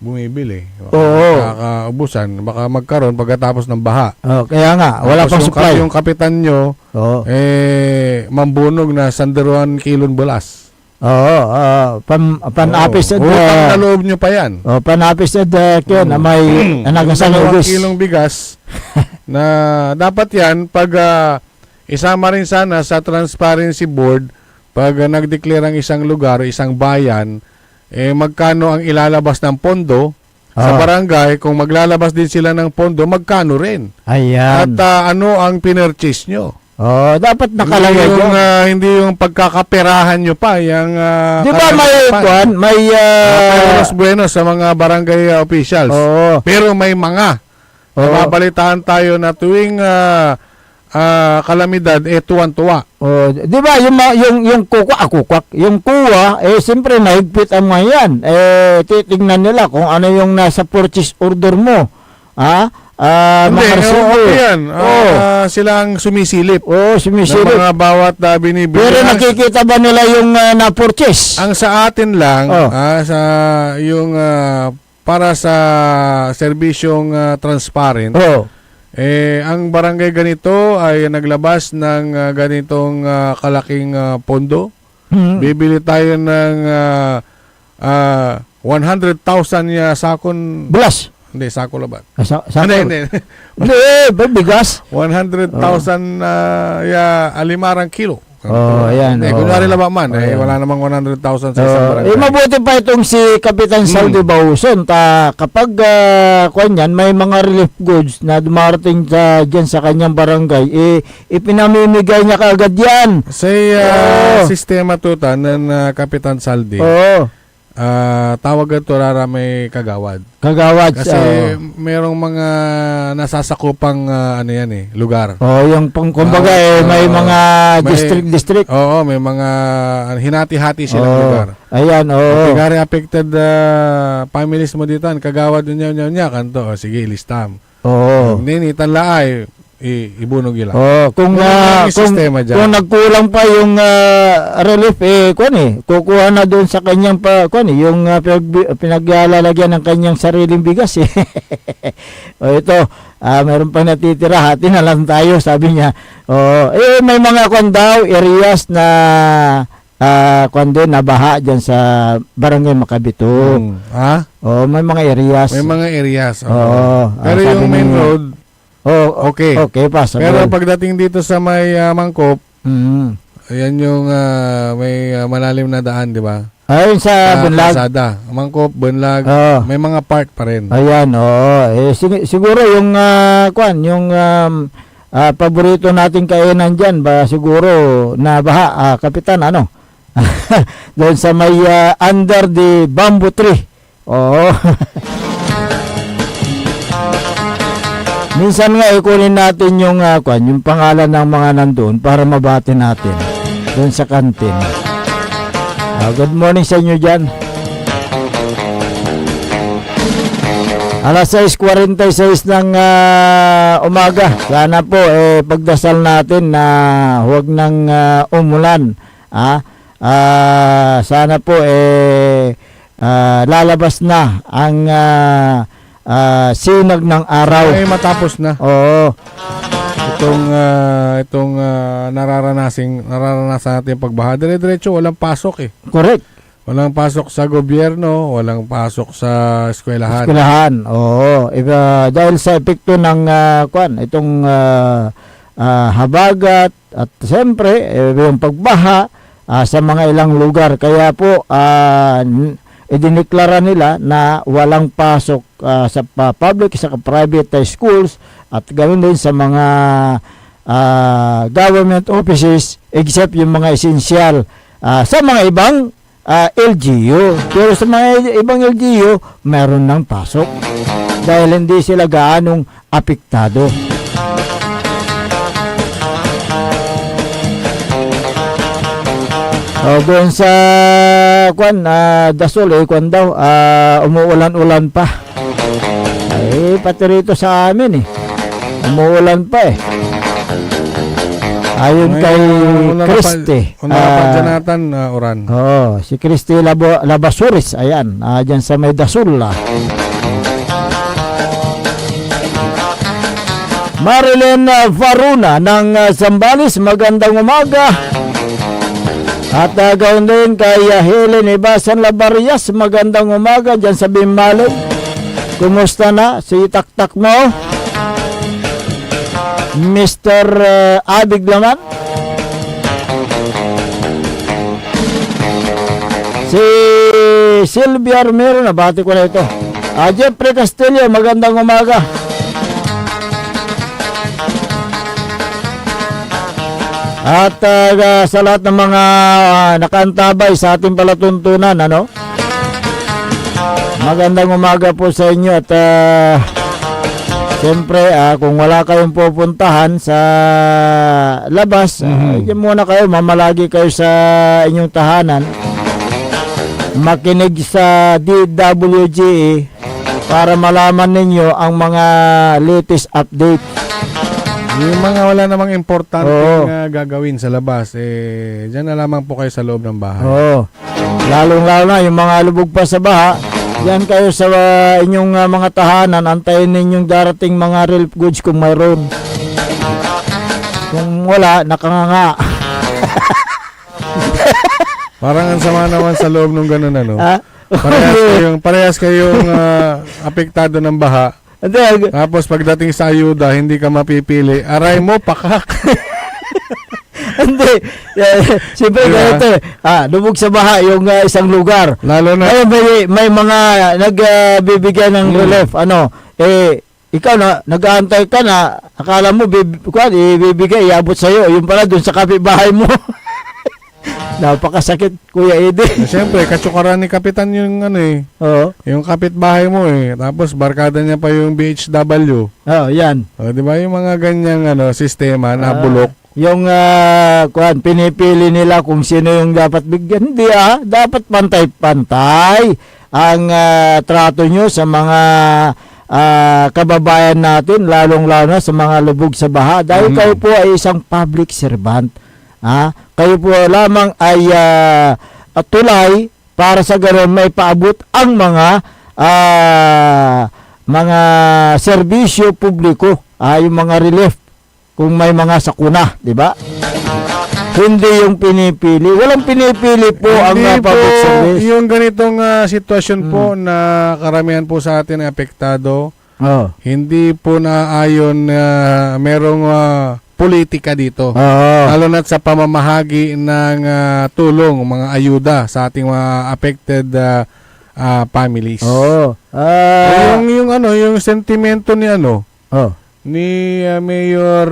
Bumibili. Nakaubusan. Baka magkaroon pagkatapos ng baha. Kaya nga, wala pang supply. Yung kapitan nyo, mambunog na 100 kilong bulas. Panapis utang na loob nyo pa yan. Panapis na may nagasang ubus. 2 kilong bigas na dapat yan pag isama rin sana sa Transparency Board pag nag-declare ang isang lugar, isang bayan, magkano ang ilalabas ng pondo sa barangay. Kung maglalabas din sila ng pondo, magkano rin. Ayan. At ano ang pinurchase nyo. Dapat nakalagay yung hindi yung pagkakaperahan nyo pa yung di ba may Buenos Buenos sa mga barangay officials. Pero may mga nababalitaan tayo na tuwing kalamidad tuwan-tuwa. Di ba yung kukwak yung kuwa siyempre nahigpit ang mga yan. Titingnan nila kung ano yung nasa purchase order mo. Yan. Silang sumisilip. Sumisilip. Ng mga bawat binibili. Pero nakikita ba nila yung na-purchase? Ang sa atin lang, sa yung para sa serbisyong transparent, ang barangay ganito ay naglabas ng ganitong kalaking pondo. Bibili tayo ng 100,000 sakon bulas. Hindi, sako labat. Hindi, bigas. 100,000 alimarang kilo. Oh, ayan. Kunwari lang man, wala namang 100,000 sa isang barangay. Mabuti pa itong si Kapitan Saudi Bauson. Kapag kanyan, may mga relief goods na dumarating dyan sa kanyang barangay, ipinamimigay niya kaagad yan. Sa sistema tuta ng Kapitan Saldi, tawag ito rara may kagawad. Kasi merong mga nasasakupang lugar. Yung kumbaga may mga district. Oo, may mga hinati-hati silang lugar. Ayan, Pagkari affected families mo dito, kagawad niya kanto. Sige, ilistam. Ninitan laay, ibunog ila. Kung nagkulang pa yung relief, kukuha na doon sa kanyang yung pinaglalagyan ng kanyang sariling bigas. Ito, meron pa natitira, hati na lang tayo, sabi niya. May mga areas na nabaha dyan sa Barangay Makabito. May mga areas. Pero yung main road, okay. Okay pa. Pero pagdating dito sa may Mangkop, ayan yung may malalim na daan, di ba? Ayun sa Bunlag. Kalsada. Mangkop, Bunlag, may mga park pa rin. Ayan, siguro yung yung paborito nating kainan dyan, siguro nabaha, Kapitan, doon sa may under the bamboo tree. Minsan nga ikunin natin yung pangalan ng mga nandoon para mabati natin doon sa kantin. Good morning sa inyo dyan. Alas 6:46 ng umaga. Sana po pagdasal natin na huwag nang umulan. Sana po lalabas na ang sinag ng araw. Ay matapos na. Itong nararanasan natin pagbaha. Dire-diretso walang pasok Correct. Walang pasok sa gobyerno, walang pasok sa eskwelahan. Dahil sa epekto ng itong habagat at siyempre yung pagbaha sa mga ilang lugar. Kaya po idineklara nila na walang pasok sa public, sa private schools at ganoon din sa mga government offices except yung mga essential sa mga ibang LGU. Pero sa mga ibang LGU meron ng pasok dahil hindi sila gaanong apektado. Doon sa Dasol daw umuulan-ulan pa. Pati rito sa amin umuulan pa ayon kay Christy Oran. Si Christy Labasuris, ayan, dyan sa may Dasol. Marilyn Varuna ng Zambales, magandang umaga. At gawin din kay Helen Ibasan Labarias, magandang umaga dyan sa Bimalig. Kumusta na si Taktak mo? Mr. Abig Laman? Si Sylvia Armero, nabati ko na ito. Jeffrey Castillo, magandang umaga. At sa lahat ng mga nakaantabay sa ating palatuntunan, magandang umaga po sa inyo. At siyempre, kung wala kayong pupuntahan sa labas, dyan muna kayo, mamalagi kayo sa inyong tahanan. Makinig sa DWGE para malaman ninyo ang mga latest update. Yung mga wala namang importante gagawin sa labas, dyan na lamang po kayo sa loob ng bahay. Lalong-lalo na yung mga lubog pa sa baha, dyan kayo sa inyong mga tahanan, antayin ninyong darating mga relief goods kung mayroon. Kung wala, nakanganga. Parang ang sama naman sa loob ng ganun, Parehas kayong apektado ng baha. Tapos pagdating sa ayuda, hindi ka mapipili. Aray mo, pakak. Hindi. Siyempre Diba? ganito. Lubog sa baha yung isang lugar. Lalo na, May mga nagbibigyan ng relief. Ikaw na, nag-aantay ka na, akala mo, ibibigay, iabot sa'yo. Yung pala, dun sa kapitbahay mo. Napakasakit, Kuya Eddie. siyempre, katsukaran ni Kapitan yung Oo. yung kapitbahay mo Tapos barkada niya pa yung BHW. Yan. Di ba yung mga ganyang sistema na bulok? Yung pinipili nila kung sino yung dapat bigyan. Hindi dapat pantay-pantay ang trato nyo sa mga kababayan natin, lalong-lalo na sa mga lubog sa baha. Dahil kayo po ay isang public servant. Kayo po lamang ay tulay para sa ganoon may paabot ang mga serbisyo publiko, yung mga relief kung may mga sakuna, di ba? Hindi yung pinipili. Walang pinipili po ang public service. Yung ganitong sitwasyon po na karamihan po sa atin ay apektado, hindi po naayon merong politika dito. Lalo na sa pamamahagi ng tulong, mga ayuda sa ating mga affected families. Yung sentimento ni ni Mayor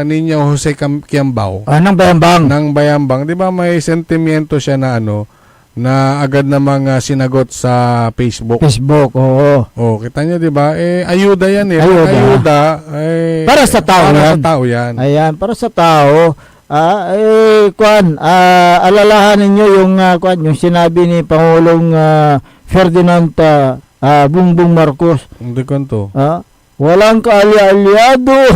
Nino Jose Quiambao. Ng Bayambang. Ng Bayambang. Di ba may sentimento siya na na agad namang sinagot sa Facebook. Oo. Kita niyo, di ba? Ayuda yan Ayuda. Para sa tao para yan. sa tao yan. Ayan, para sa tao. Alalahanin nyo yung yung sinabi ni Pangulong Ferdinand Bongbong Marcos. Hindi ko to. Walang kaalya-alyado.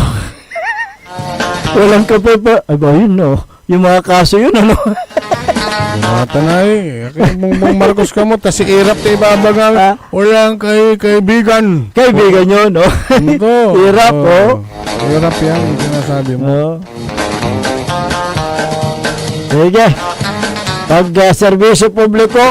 Walang kapepa. Yun yung mga kaso yun, Tanay, Bongbong Marcos ka mo, tas si Irap tayo babagang, walang kaibigan. Kaibigan yun, Irap, Irap yan, yung sinasabi mo. Sige. Pag serbisyo publiko,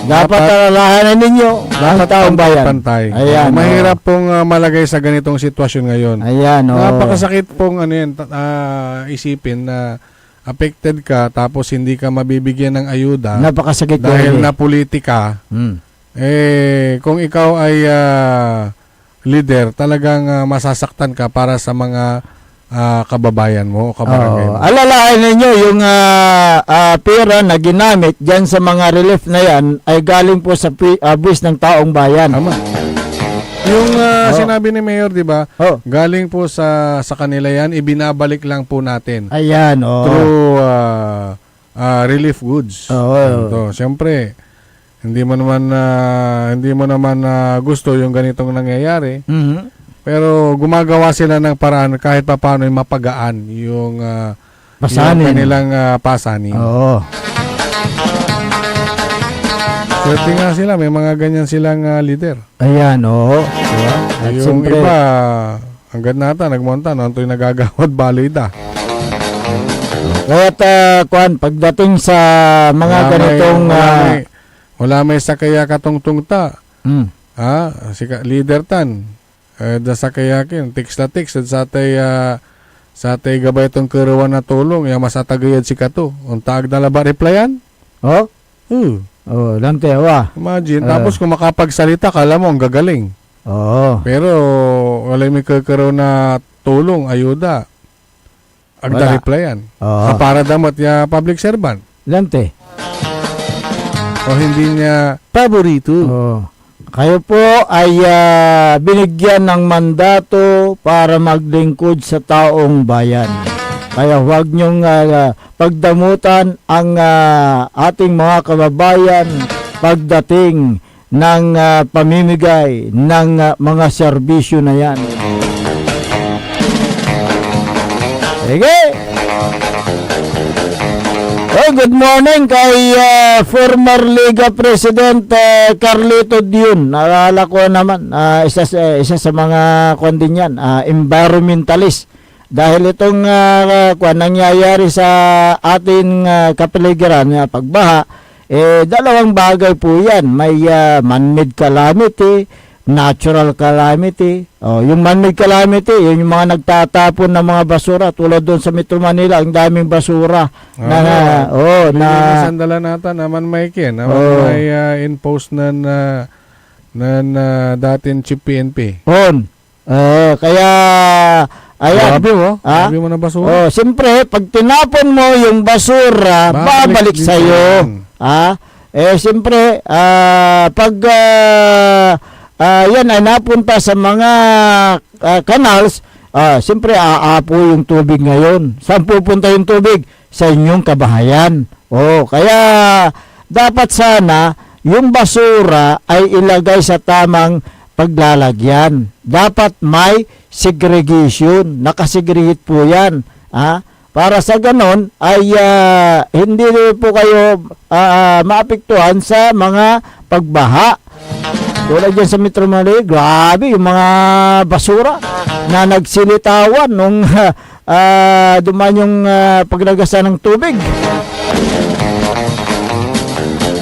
dapat alalahanan ninyo ang taong bayan. Pantay. Ayan, mahirap pong malagay sa ganitong sitwasyon ngayon. Ayan, napakasakit pong isipin na affected ka tapos hindi ka mabibigyan ng ayuda. Napakasakit dahil na politika. Kung ikaw ay leader, talagang masasaktan ka para sa mga kababayan mo o kabarangay mo. Alalahanin ninyo yung pera na ginamit dyan sa mga relief na yan ay galing po sa buwis ng taong bayan. Tama. Yung sinabi ni Mayor, di ba? Galing po sa kanila yan, ibinabalik lang po natin. Ayan, through relief goods. Siyempre, hindi mo naman gusto yung ganitong nangyayari. Pero gumagawa sila ng paraan kahit pa paano mapagaan yung kanilang pasanin. Swerte nga sila, may mga ganyan silang leader. Ayan, diba? Yung siyempre, iba, hanggang nata, nagmonta, ito'y nagagawad balida. Kaya't, pagdating sa mga ganitong... Wala may sakaya katungtungta. Si leader tan. Da sakayakin, tiks na tiks, sa atay gabay itong karawan na tulong, mas atagayad si kato. Untag na ba replyan? Lante, Imagine, tapos kung makapagsalita, kala mo, ang gagaling. Pero, wala may kakaroon na tulong, ayuda. Agda replyan. Para damot ya public servant. Lante. O hindi niya paborito. Kayo po ay binigyan ng mandato para maglingkod sa taong bayan. Kaya huwag niyong pagdamutan ang ating mga kababayan pagdating ng pamimigay ng mga serbisyo na yan. Sige! Good morning kay former Liga President Carlito Dion. Naalala ko naman, isa sa mga kondin yan, environmentalist. Dahil itong nangyayari sa ating kapaligiran, pagbaha, dalawang bagay po yan. May man-made calamity, natural calamity. Yung man-made calamity, yun yung mga nagtatapon ng mga basura. Tulad doon sa Metro Manila, ang daming basura. Sandala nata naman may may in-post na dating Chief PNP. Kaya, ayan. Grabe mo na basura. Siyempre, pag tinapon mo yung basura, babalik din sa'yo. Siyempre, pag yan ay napunta sa mga canals, siyempre aapo yung tubig ngayon. Saan pupunta yung tubig? Sa inyong kabahayan. Kaya dapat sana yung basura ay ilagay sa tamang paglalagyan. Dapat may segregation. Nakasegregate po yan. Para sa ganon ay hindi po kayo maapektuhan sa mga pagbaha. Tulad dyan sa Metro Manila, grabe yung mga basura na nagsilitawan nung dumaan yung paglagasan ng tubig.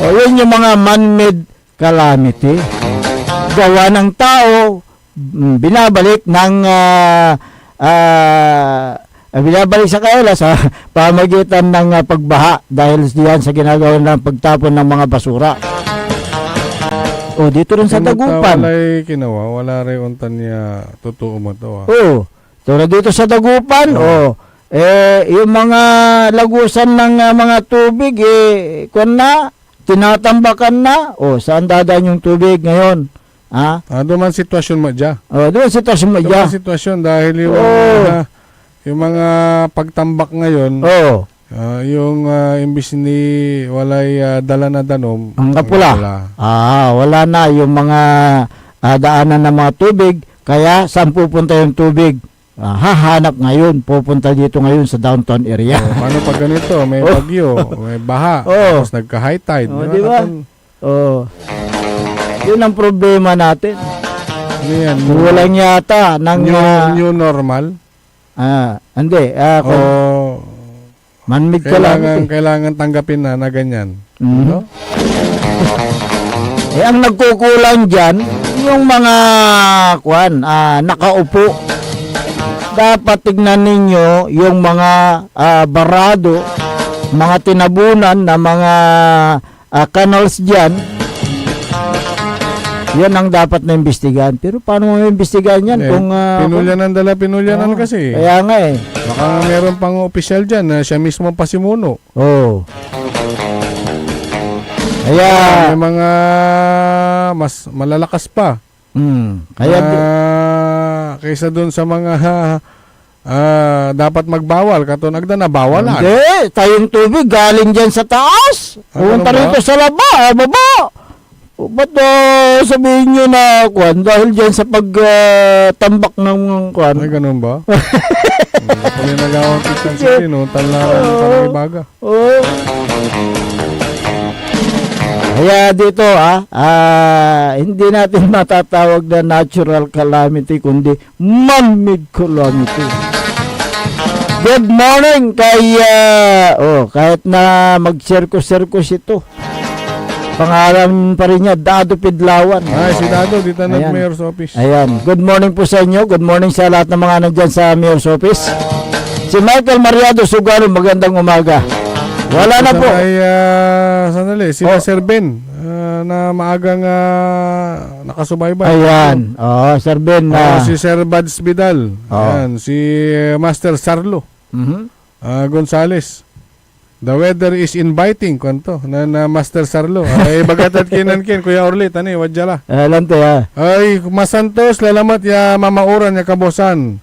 Yun yung mga man-made calamity. Gawa ng tao, binabalik sa kanila sa pamagitan ng pagbaha dahil diyan sa ginagawa ng pagtapon ng mga basura. Dito rin sa Dagupan. Wala rin untan niya totoo mo to. Tulad dito sa Dagupan, yung mga lagusan ng mga tubig, tinatambakan na. Saan dadaan yung tubig ngayon? Doon man sitwasyon mo dyan. Doon sitwasyon dahil yung mga pagtambak ngayon, yung imbis ni walay dala na danom, ang kapula. Wala na yung mga daanan ng mga tubig, kaya saan pupunta yung tubig? Hahanap ngayon, pupunta dito ngayon sa downtown area. Paano pag ganito? May bagyo, may baha, tapos nagka-high tide. Diba? Yun ang problema natin. Walang yata ng new normal. Hindi. Man-made kailangan tanggapin na ganyan. Ang nagkukulang dyan, yung mga nakaupo. Dapat tignan ninyo yung mga barado, mga tinabunan na mga canals dyan. Yan ang dapat na imbestigahan. Pero paano mo imbestigahan yan? Pinulyanan kasi. Kaya nga Baka meron pang opisyal dyan na siya mismo pasimuno. Kaya may mga mas malalakas pa. Kaysa doon sa mga dapat magbawal. Nagda na bawalan. Hindi. Tayong tubig galing dyan sa taas. Pumunta rito sa baba. Ba't sabihin nyo na dahil dyan sa pagtambak ng Ay, ganun ba? Kung nagawang kitang sa talaran ng ibaga. Kaya dito hindi natin matatawag na natural calamity kundi man-made calamity. Good morning kay kahit na mag-circus ito. Pangalan pa rin niya, Dado Pidlawan. Si Dado, dito na Mayor's Office. Ayan. Good morning po sa inyo. Good morning sa lahat ng mga nandyan sa Mayor's Office. Si Michael Mariado Sugalo, magandang umaga. Wala na po. Sandali, si Sir Ben, na maagang nakasubaybay. Ayan. Sir Ben. Si Sir Bads Vidal. Ayan. Si Master Sarlo. Gonzales. The weather is inviting, kanto, na Master Sarlo. Ay, bagatad kinan Kuya Orly, tani, wadjala. Lante, Ay, masantos, lalamat ya mamauran ya kabosan.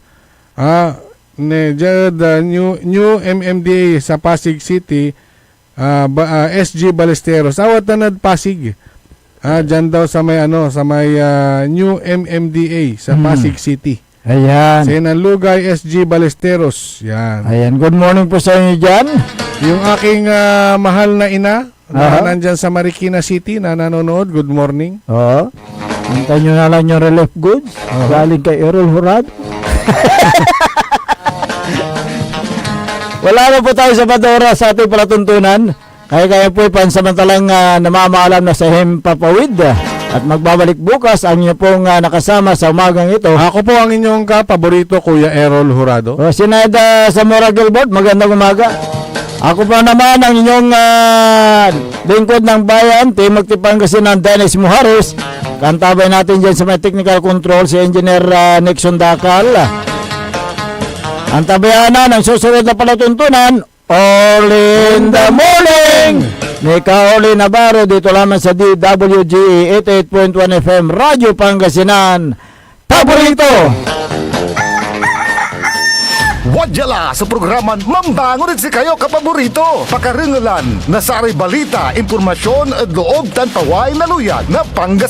The new MMDA sa Pasig City, SG Balesteros. Awat tanad Pasig. Dyan daw sa may, new MMDA sa Pasig City. Ayan. Sinalugay SG Balesteros. Yan. Ayan. Good morning po sa inyo dyan. Yung aking mahal na ina na nandyan sa Marikina City na nanonood, good morning. Hintayin nyo na lang yung relief goods. Galing kay Errol Hurado. Wala na po tayo sa Badora sa ating palatuntunan. Kaya po pansamantalang namamaalam na sa Hempapawid. At magbabalik bukas ang inyo pong nakasama sa umagang ito. Ako po ang inyong paborito, Kuya Errol Jurado. Sinayda Zamora Gilbert, magandang umaga. Ako pa naman ang inyong lingkod ng bayan, Team Magtipangasinan, Dennis Muhares. Kantabay natin dyan sa may technical control si Engineer Nixon Dakal. Ang tabayanan ng susunod na palatuntunan, All in the Morning ni Kaoli Navarro dito lamang sa DWGE 88.1 FM Radyo Pangasinan. Paborito! Wadyala sa programan Mambangon si kayo kapaborito. Pakaringalan na sa balita, impormasyon at loob tantaway na luyag na Pangasinan.